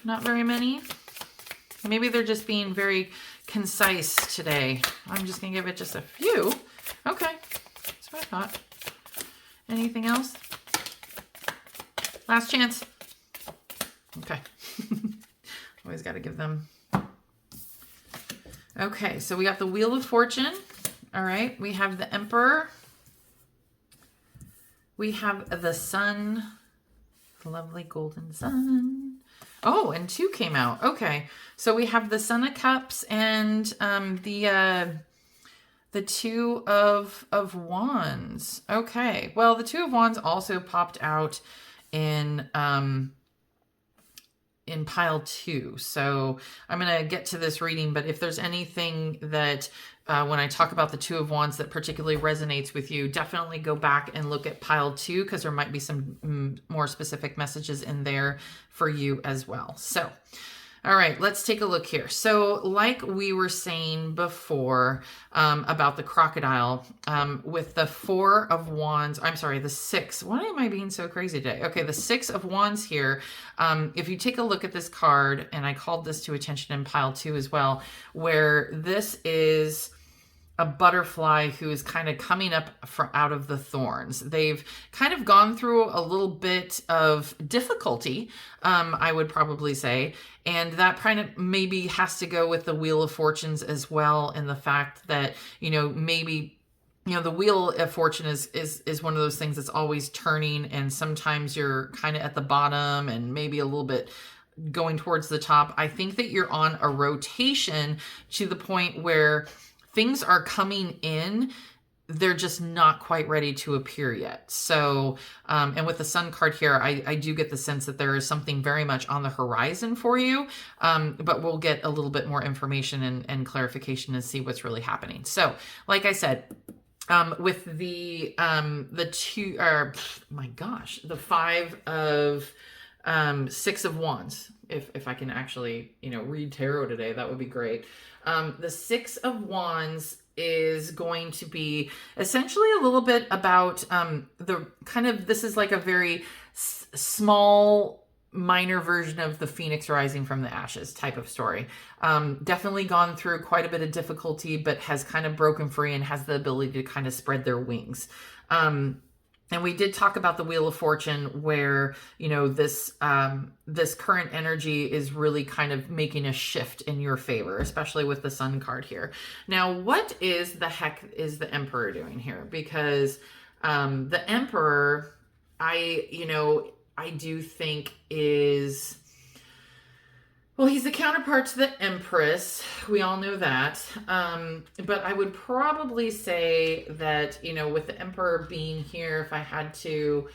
Not very many. Maybe they're just being very concise today. I'm just gonna give it just a few. Okay, that's what I thought. Anything else? Last chance. Okay. Always got to give them. Okay, so we got the Wheel of Fortune. All right, we have the Emperor. We have the Sun, the lovely golden sun. Oh, and 2 came out. Okay, so we have the Sun of Cups and the 2 of Wands. Okay, well, the 2 of Wands also popped out in pile 2. So I'm going to get to this reading, but if there's anything that when I talk about the 2 of Wands that particularly resonates with you, definitely go back and look at pile 2, because there might be some more specific messages in there for you as well. So, all right, let's take a look here. So like we were saying before about the crocodile, with the 4 of Wands, I'm sorry, the 6. Why am I being so crazy today? Okay, the 6 of Wands here. If you take a look at this card, and I called this to attention in pile 2 as well, where this is a butterfly who is kind of coming up out of the thorns. They've kind of gone through a little bit of difficulty, I would probably say. And that kind of maybe has to go with the Wheel of Fortunes as well. And the fact that, maybe, the Wheel of Fortune is one of those things that's always turning. And sometimes you're kind of at the bottom and maybe a little bit going towards the top. I think that you're on a rotation to the point where things are coming in, they're just not quite ready to appear yet. So, and with the Sun card here, I do get the sense that there is something very much on the horizon for you, but we'll get a little bit more information and clarification and see what's really happening. So, like I said, with the two, or my gosh, the five of Six of Wands. If I can actually, read tarot today, that would be great. The Six of Wands is going to be essentially a little bit about the kind of, this is like a very small minor version of the phoenix rising from the ashes type of story. Definitely gone through quite a bit of difficulty, but has kind of broken free and has the ability to kind of spread their wings. And we did talk about the Wheel of Fortune, where, this this current energy is really kind of making a shift in your favor, especially with the Sun card here. Now, what is the heck is the Emperor doing here? Because the Emperor, I do think is, well, he's the counterpart to the Empress. We all know that. But I would probably say that, with the Emperor being here, if I had to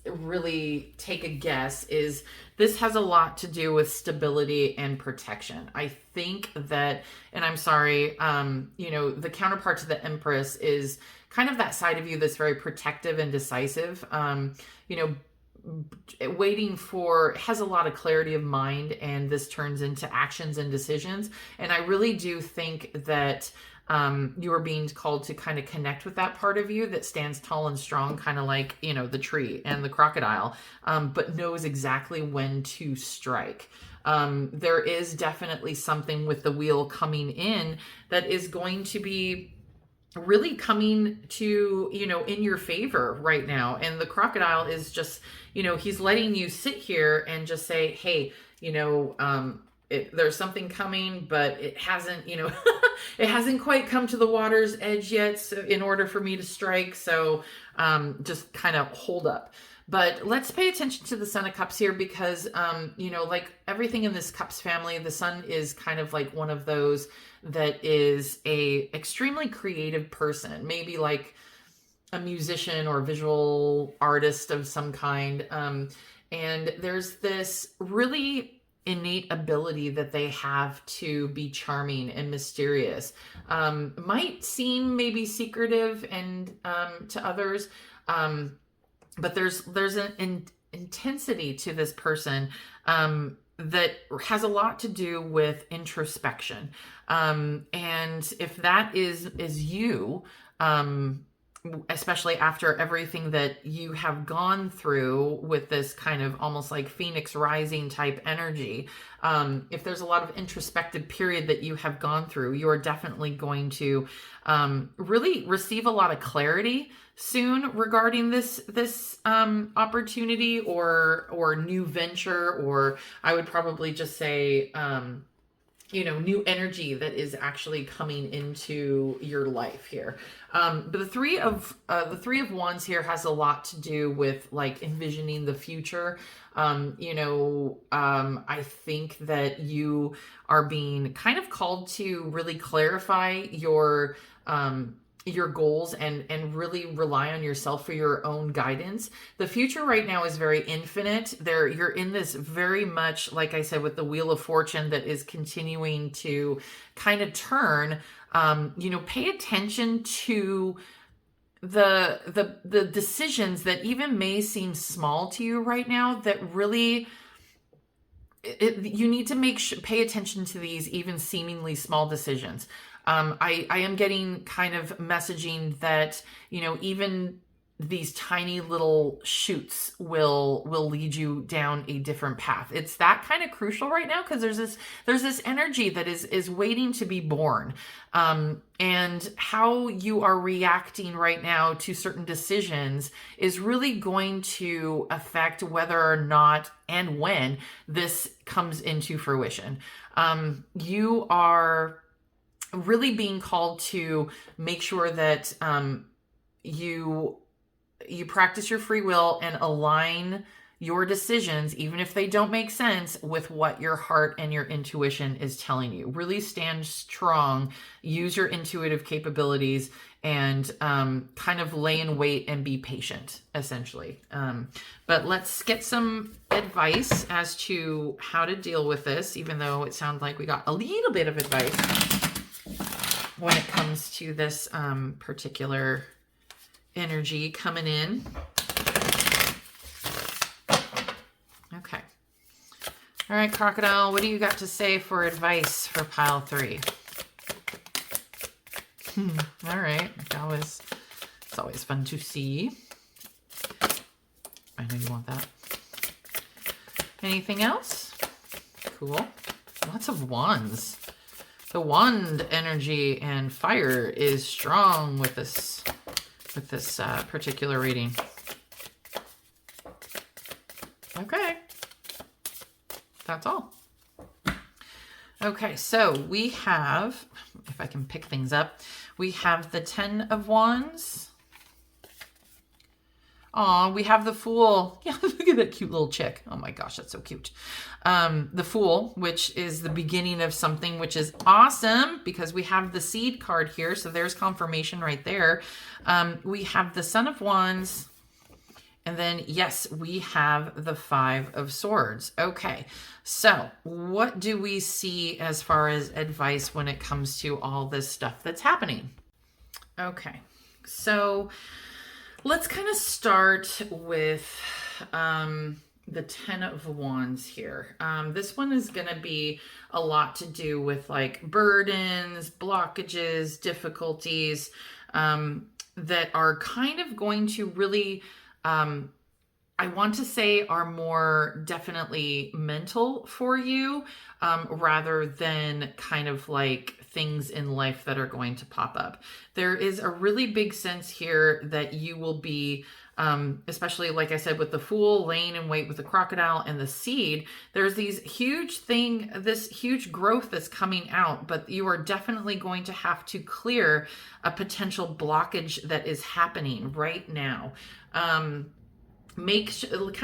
really take a guess, is this has a lot to do with stability and protection. I think that, and I'm sorry, the counterpart to the Empress is kind of that side of you that's very protective and decisive. Waiting for, has a lot of clarity of mind, and this turns into actions and decisions. And I really do think that you are being called to kind of connect with that part of you that stands tall and strong, kind of like, the tree and the crocodile, but knows exactly when to strike. There is definitely something with the wheel coming in that is going to be really coming to, in your favor right now. And the crocodile is just, he's letting you sit here and just say, hey, there's something coming, but it hasn't, it hasn't quite come to the water's edge yet, so in order for me to strike. So just kind of hold up. But let's pay attention to the Sun of Cups here, because, like everything in this Cups family, the Sun is kind of like one of those that is a extremely creative person, maybe like a musician or visual artist of some kind. And there's this really innate ability that they have to be charming and mysterious. Might seem maybe secretive and to others, but there's an intensity to this person that has a lot to do with introspection. And if that is you, especially after everything that you have gone through with this kind of almost like Phoenix rising type energy, if there's a lot of introspective period that you have gone through, you are definitely going to really receive a lot of clarity soon regarding this opportunity or new venture, or I would probably just say new energy that is actually coming into your life here. But the three of Wands here has a lot to do with like envisioning the future. I think that you are being kind of called to really clarify your goals and really rely on yourself for your own guidance. The future right now is very infinite. You're in this very much, like I said, with the Wheel of Fortune that is continuing to kind of turn. Pay attention to the decisions that even may seem small to you right now that really you need to pay attention to these even seemingly small decisions. I am getting kind of messaging that, even these tiny little shoots will lead you down a different path. It's that kind of crucial right now, because there's this energy that is waiting to be born. And how you are reacting right now to certain decisions is really going to affect whether or not and when this comes into fruition. You are really being called to make sure that you practice your free will and align your decisions, even if they don't make sense, with what your heart and your intuition is telling you. Really stand strong, use your intuitive capabilities, and kind of lay in wait and be patient, essentially. But let's get some advice as to how to deal with this, even though it sounds like we got a little bit of advice. when it comes to this particular energy coming in. Okay. All right, Crocodile, what do you got to say for advice for pile 3? All right. It's always fun to see. I know you want that. Anything else? Cool. Lots of wands. The wand energy and fire is strong with this particular reading. Okay. That's all. Okay, so we have, if I can pick things up, we have the 10 of Wands. Aw, we have the Fool. Yeah, look at that cute little chick. Oh my gosh, that's so cute. The Fool, which is the beginning of something, which is awesome because we have the Seed card here. So there's confirmation right there. We have the Son of Wands. And then, yes, we have the 5 of Swords. Okay, so what do we see as far as advice when it comes to all this stuff that's happening? Okay, so let's kind of start with the 10 of Wands here. This one is going to be a lot to do with like burdens, blockages, difficulties that are kind of going to really... I want to say are more definitely mental for you rather than kind of like things in life that are going to pop up. There is a really big sense here that you will be, especially like I said, with the Fool, laying in wait with the Crocodile and the Seed, there's this huge growth that's coming out, but you are definitely going to have to clear a potential blockage that is happening right now. Kind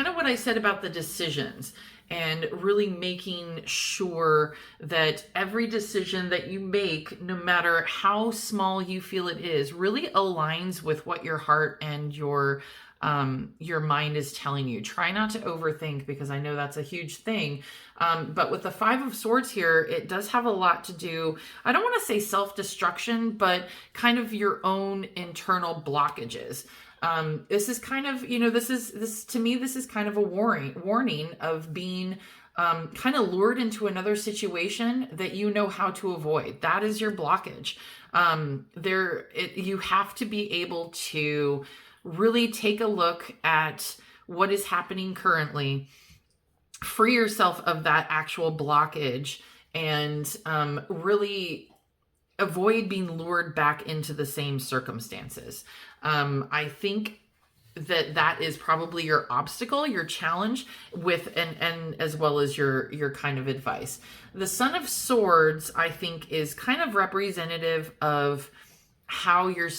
of what I said about the decisions and really making sure that every decision that you make, no matter how small you feel it is, really aligns with what your heart and your mind is telling you. Try not to overthink because I know that's a huge thing. But with the 5 of Swords here, it does have a lot to do, I don't want to say self-destruction, but kind of your own internal blockages. This is kind of, to me, this is kind of a warning of being kind of lured into another situation that you know how to avoid. That is your blockage. You have to be able to really take a look at what is happening currently, free yourself of that actual blockage, and really avoid being lured back into the same circumstances. I think that is probably your obstacle, your challenge with, and as well as your kind of advice. The Son of Swords, I think, is kind of representative of how your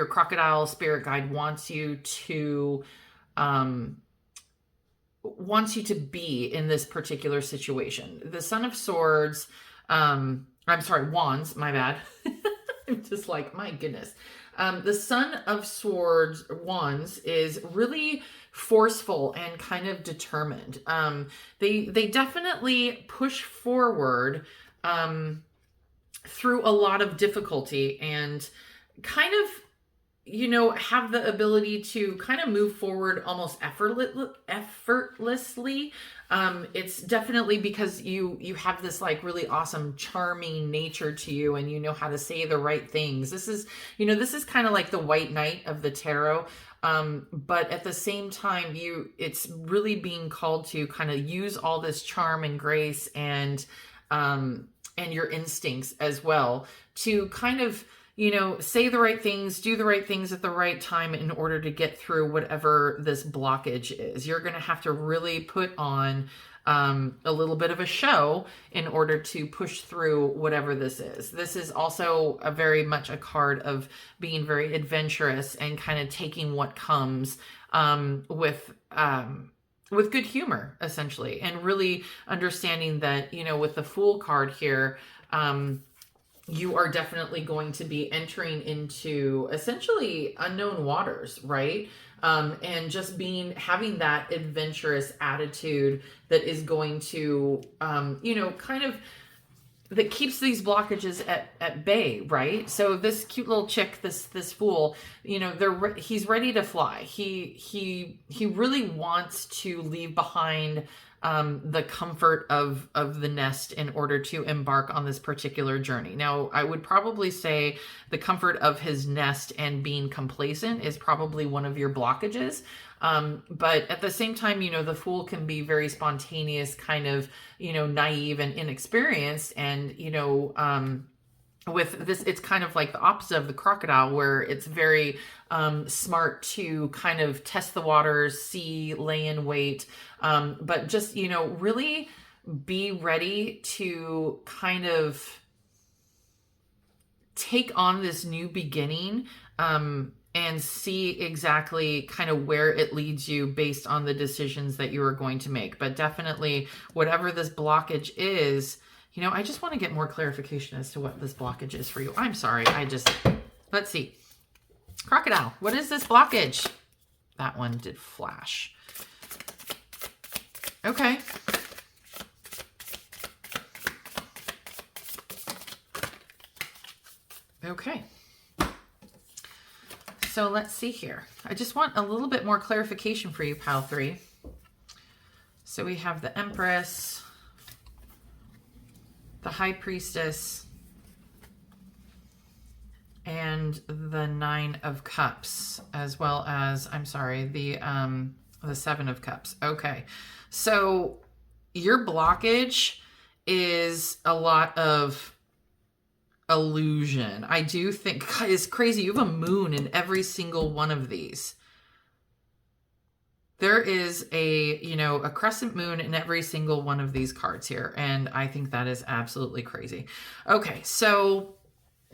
crocodile spirit guide wants you to be in this particular situation. The Son of Swords, Wands, my bad. I'm just like, my goodness. The Son of Swords, Wands, is really forceful and kind of determined. They definitely push forward through a lot of difficulty and kind of, have the ability to kind of move forward almost effortlessly. It's definitely because you have this like really awesome, charming nature to you, and you know how to say the right things. This is kind of like the White Knight of the tarot. But at the same time, it's really being called to kind of use all this charm and grace and your instincts as well to kind of, say the right things, do the right things at the right time in order to get through whatever this blockage is. You're going to have to really put on a little bit of a show in order to push through whatever this is. This is also very much a card of being very adventurous and kind of taking what comes with good humor, essentially, and really understanding that, with the Fool card here, you are definitely going to be entering into essentially unknown waters, right? And just having that adventurous attitude that is going to, kind of that keeps these blockages at bay, right? So this cute little chick, this fool, you know, he's ready to fly. He really wants to leave behind the comfort of the nest in order to embark on this particular journey. Now, I would probably say the comfort of his nest and being complacent is probably one of your blockages. But at the same time, you know, the fool can be very spontaneous, kind of, you know, naive and inexperienced. And, you know, with this, it's kind of like the opposite of the crocodile, where it's very smart to kind of test the waters, see, lay in wait, but just, you know, really be ready to kind of take on this new beginning, and see exactly kind of where it leads you based on the decisions that you are going to make. But definitely, whatever this blockage is, you know, I just want to get more clarification as to what this blockage is for you. I'm sorry. Let's see. Crocodile, what is this blockage? That one did flash. Okay. Okay. So let's see here. I just want a little bit more clarification for you, pile 3. So we have the Empress, the High Priestess, and the 9 of Cups, as well as, I'm sorry, the 7 of Cups. Okay. So your blockage is a lot of illusion. I do think, God, it's crazy. You have a moon in every single one of these. There is a, you know, a crescent moon in every single one of these cards here. And I think that is absolutely crazy. Okay. So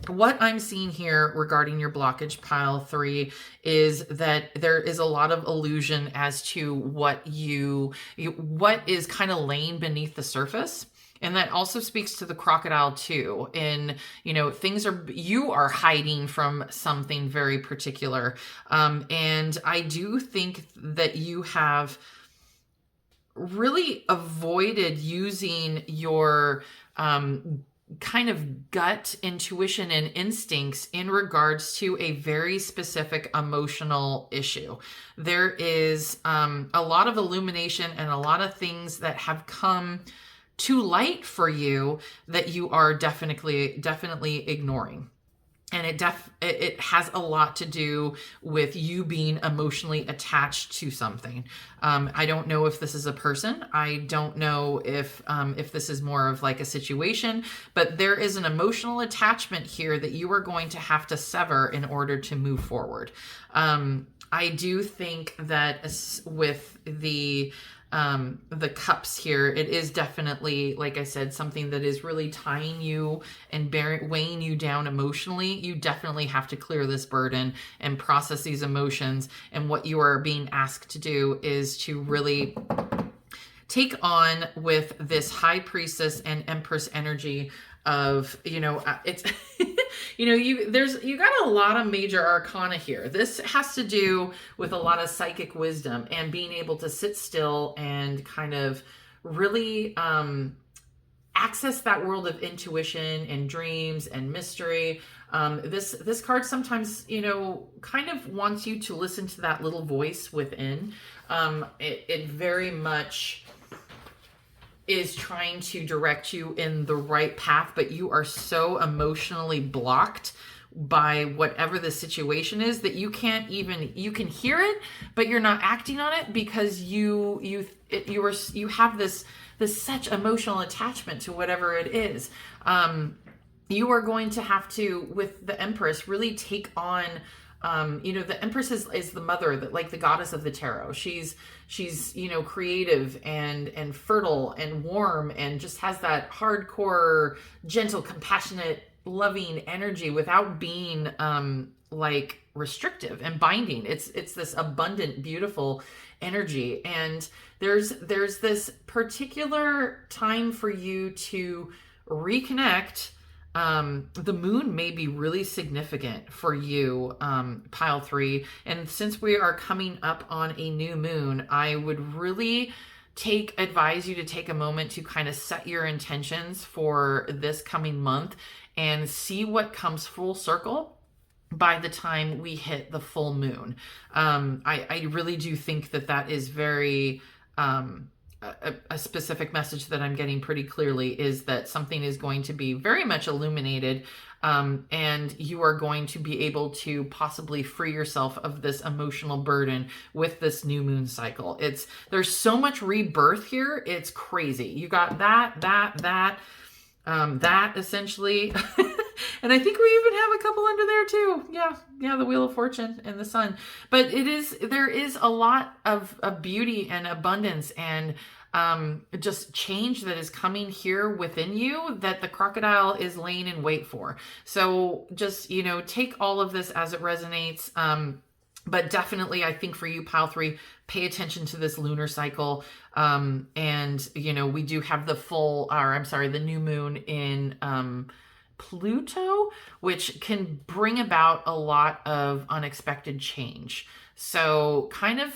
what I'm seeing here regarding your blockage, pile 3, is that there is a lot of illusion as to what is kind of laying beneath the surface. And that also speaks to the crocodile too. In, you know, you are hiding from something very particular. And I do think that you have really avoided using your kind of gut intuition and instincts in regards to a very specific emotional issue. There is a lot of illumination and a lot of things that have come to light for you that you are definitely ignoring. And it has a lot to do with you being emotionally attached to something. I don't know if this is a person. I don't know if this is more of like a situation, but there is an emotional attachment here that you are going to have to sever in order to move forward. I do think that with the cups here, it is definitely, like I said, something that is really tying you and weighing you down emotionally. You definitely have to clear this burden and process these emotions. And what you are being asked to do is to really take on with this High Priestess and Empress energy of, you know, it's, you know, you got a lot of major arcana here. This has to do with a lot of psychic wisdom and being able to sit still and kind of really access that world of intuition and dreams and mystery. This card sometimes, you know, kind of wants you to listen to that little voice within. It very much is trying to direct you in the right path, but you are so emotionally blocked by whatever the situation is that you can hear it, but you're not acting on it because you have this such emotional attachment to whatever it is. You are going to have to, with the Empress, really take on, you know, the Empress is the mother, that, like the goddess of the tarot. She's, you know, creative and fertile and warm and just has that hardcore, gentle, compassionate, loving energy without being like restrictive and binding. It's this abundant, beautiful energy. And there's this particular time for you to reconnect. The moon may be really significant for you, pile 3. And since we are coming up on a new moon, I would really advise you to take a moment to kind of set your intentions for this coming month and see what comes full circle by the time we hit the full moon. I really do think that that is very, a specific message that I'm getting pretty clearly is that something is going to be very much illuminated, and you are going to be able to possibly free yourself of this emotional burden with this new moon cycle. There's so much rebirth here. It's crazy. You got that essentially. And I think we even have a couple under there too. Yeah, the Wheel of Fortune and the Sun. But there is a lot of beauty and abundance and just change that is coming here within you that the crocodile is laying in wait for. So just, take all of this as it resonates. But definitely, I think for you, Pile 3, pay attention to this lunar cycle. And, we do have the new moon in Pluto, which can bring about a lot of unexpected change. So kind of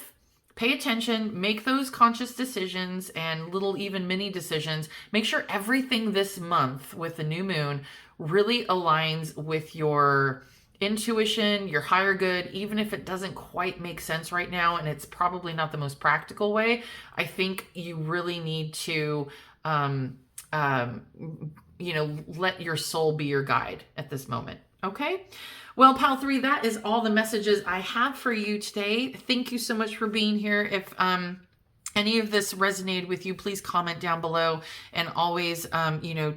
pay attention, make those conscious decisions and little even mini decisions. Make sure everything this month with the new moon really aligns with your intuition, your higher good, even if it doesn't quite make sense right now and it's probably not the most practical way. I think you really need to let your soul be your guide at this moment. Okay. Well, Pile 3, that is all the messages I have for you today. Thank you so much for being here. If any of this resonated with you, please comment down below, and always,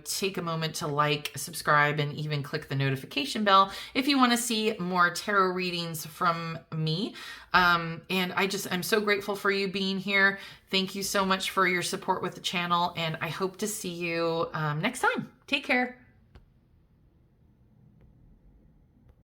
take a moment to like, subscribe, and even click the notification bell if you want to see more tarot readings from me. And I'm so grateful for you being here. Thank you so much for your support with the channel, and I hope to see you next time. Take care.